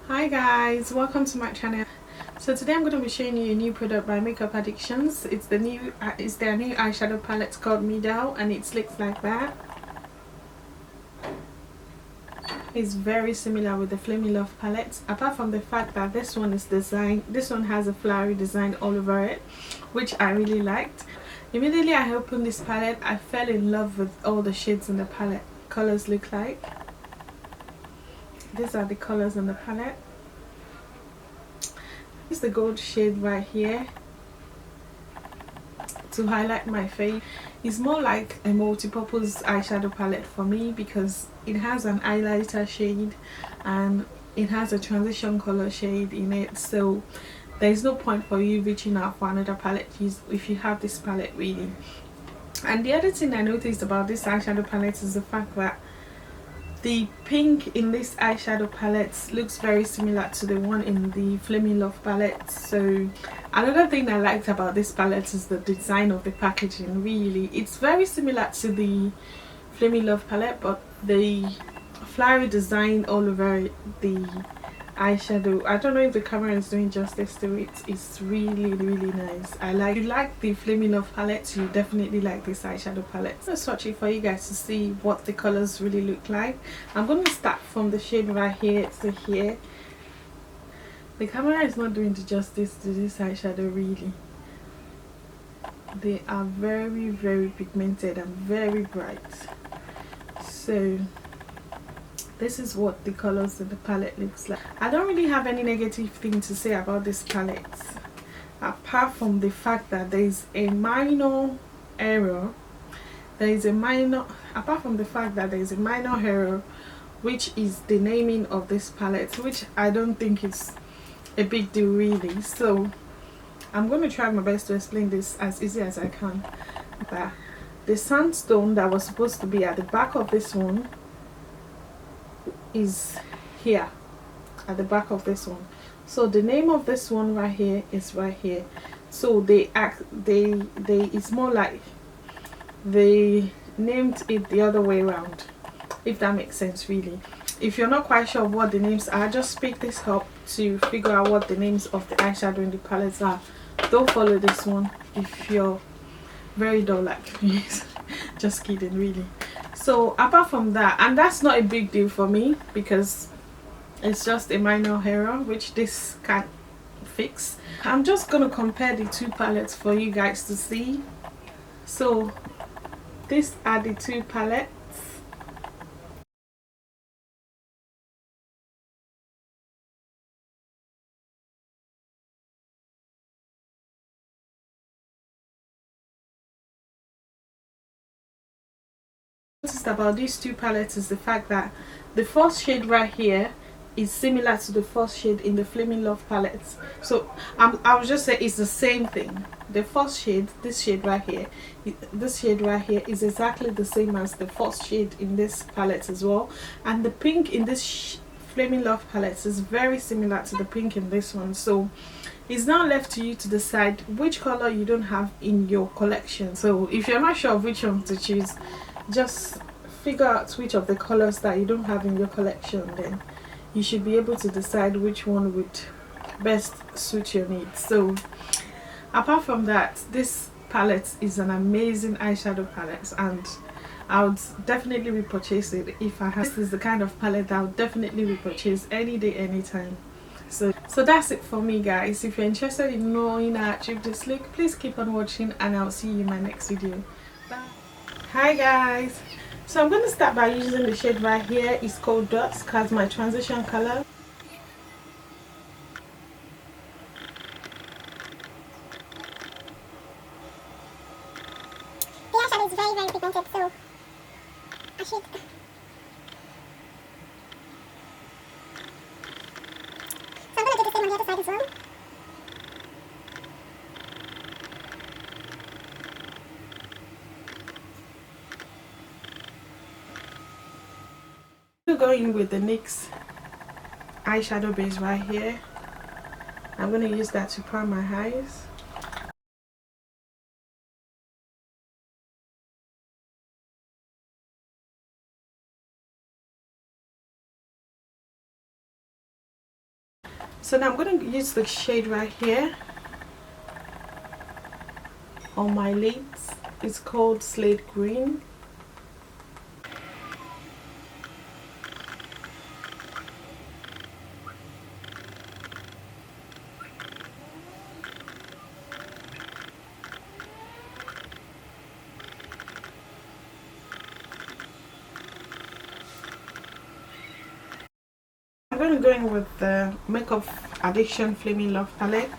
Hi guys, welcome to my channel. So today I'm going to be showing you a new product by Makeup Addictions. It's their new eyeshadow palette called Meadow, and it looks like that. It's very similar with the Flaming Love palette, apart from the fact that this one has a flowery design all over it, which I really liked. Immediately I opened this palette, I fell in love with all the shades in the palette. Colors look like these are the colors in the palette. This is the gold shade right here to highlight my face. It's more like a multi-purpose eyeshadow palette for me because it has an highlighter shade and it has a transition color shade in it, so there's no point for you reaching out for another palette if you have this palette really. And the other thing I noticed about this eyeshadow palette is the fact that the pink in this eyeshadow palette looks very similar to the one in the Flaming Love palette. So another thing I liked about this palette is the design of the packaging. Really, it's very similar to the Flaming Love palette, but the flowery design all over the eyeshadow, I don't know if the camera is doing justice to it. It's really nice. If you like the Flaming Love palette, you definitely like this eyeshadow palette. I'm going to swatch it for you guys to see what the colors really look like. I'm going to start from the shade right here to here. The camera is not doing the justice to this eyeshadow really. They are very pigmented and very bright. So this is what the colors in the palette looks like. I don't really have any negative thing to say about this palette, apart from the fact that there is a minor error. Apart from the fact that there is a minor error, which is the naming of this palette, which I don't think is a big deal really. So I'm going to try my best to explain this as easy as I can. But the sandstone that was supposed to be at the back of this one is here at the back of this one, so the name of this one right here is right here. So it's more like they named it the other way around, if that makes sense really. If you're not quite sure what the names are, just pick this up to figure out what the names of the eyeshadow in the palettes are. Don't follow this one if you're very dull like me. Just kidding really. So apart from that, and that's not a big deal for me because it's just a minor error which this can't fix. I'm just gonna compare the two palettes for you guys to see. So these are the two palettes. Noticed about these two palettes is the fact that the first shade right here is similar to the first shade in the Flaming Love palettes. So I would just say it's the same thing. The first shade, this shade right here is exactly the same as the first shade in this palette as well. And the pink in this Flaming Love palette is very similar to the pink in this one. So it's now left to you to decide which color you don't have in your collection. So if you're not sure of which one to choose, just figure out which of the colors that you don't have in your collection, then you should be able to decide which one would best suit your needs. So apart from that, this palette is an amazing eyeshadow palette, and I would definitely repurchase it if I had. This is the kind of palette that I would definitely repurchase any day, anytime. So that's it for me guys. If you're interested in knowing how to achieve this look, please keep on watching and I'll see you in my next video. Bye. Hi guys, so I'm going to start by using the shade right here. It's called Dusk, as my transition color. The eyeshadow is very pigmented, so I should... So I'm going to do the same on the other side as well. Going with the NYX eyeshadow base right here. I'm going to use that to prime my eyes. So now I'm going to use the shade right here on my lids. It's called Slate Green. I'm going to go in with the Makeup Addiction Flaming Love palette.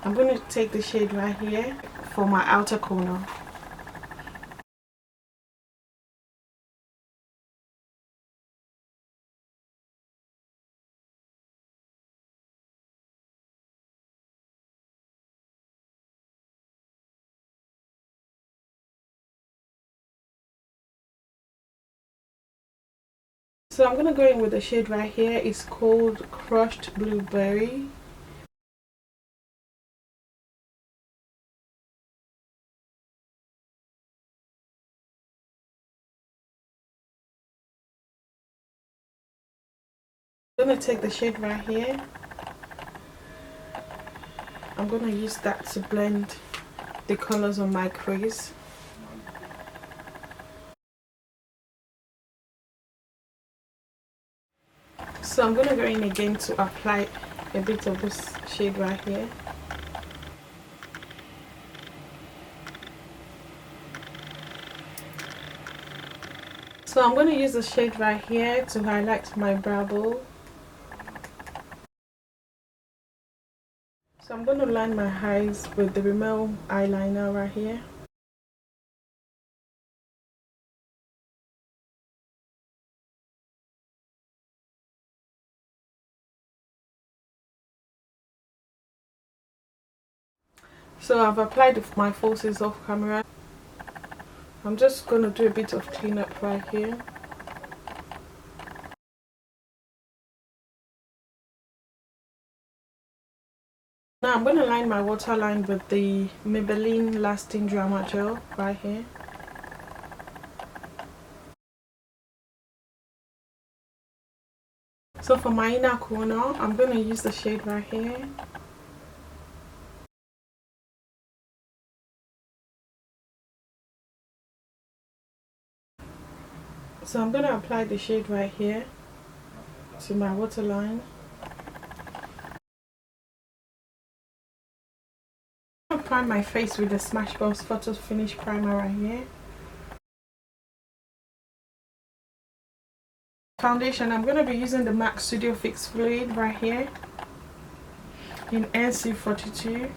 I'm going to take the shade right here for my outer corner. So I'm going to go in with the shade right here. It's called Crushed Blueberry. I'm going to take the shade right here. I'm going to use that to blend the colors on my crease. So I'm going to go in again to apply a bit of this shade right here. So I'm going to use the shade right here to highlight my brow bone. So I'm going to line my eyes with the Rimmel eyeliner right here. So I've applied my falsies off camera. I'm just going to do a bit of cleanup right here. Now I'm going to line my waterline with the Maybelline Lasting Drama Gel right here. So for my inner corner, I'm going to use the shade right here. So I'm going to apply the shade right here to my waterline. I'm going to prime my face with the Smashbox Photo Finish Primer right here. Foundation, I'm going to be using the MAC Studio Fix Fluid right here in NC42.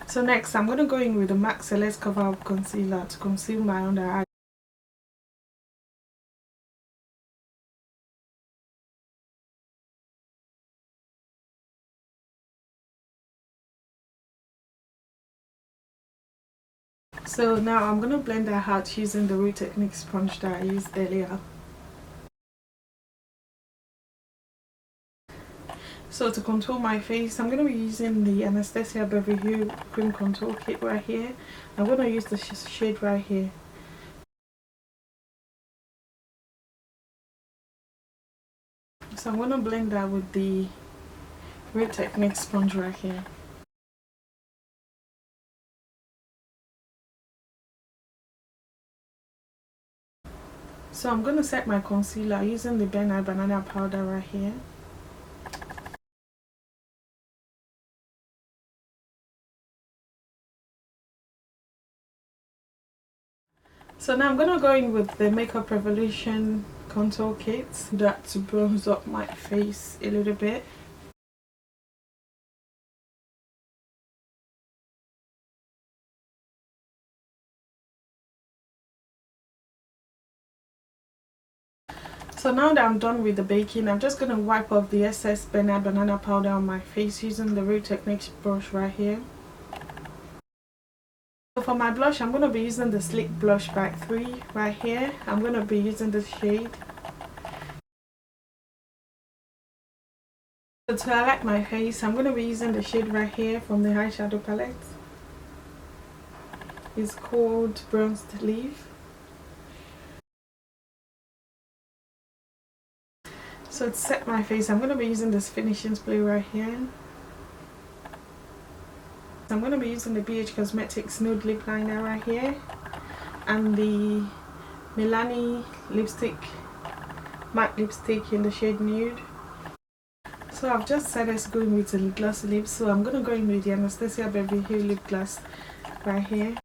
So next, I'm going to go in with the MAC Select Cover-Up Concealer to conceal my under eye. So now I'm going to blend that out using the Real Technique sponge that I used earlier. So to contour my face, I'm going to be using the Anastasia Beverly Cream Contour Kit right here. I'm going to use the shade right here. So I'm going to blend that with the Real Technique sponge right here. So I'm going to set my concealer using the Ben Nye Banana powder right here. So now I'm going to go in with the Makeup Revolution contour kit that to bronze up my face a little bit. So now that I'm done with the baking, I'm just going to wipe off the excess Ben Nye Banana powder on my face using the Real Techniques brush right here. So for my blush, I'm going to be using the Sleek Blush by 3 right here. I'm going to be using this shade. So to highlight my face, I'm going to be using the shade right here from the eyeshadow palette. It's called Bronzed Leaf. So to set my face, I'm going to be using this finishing spray right here. I'm going to be using the BH Cosmetics Nude Lip Liner right here, and the Milani lipstick, matte lipstick in the shade Nude. So I've just started going with the glossy lips, so I'm going to go in with the Anastasia Beverly lip gloss right here.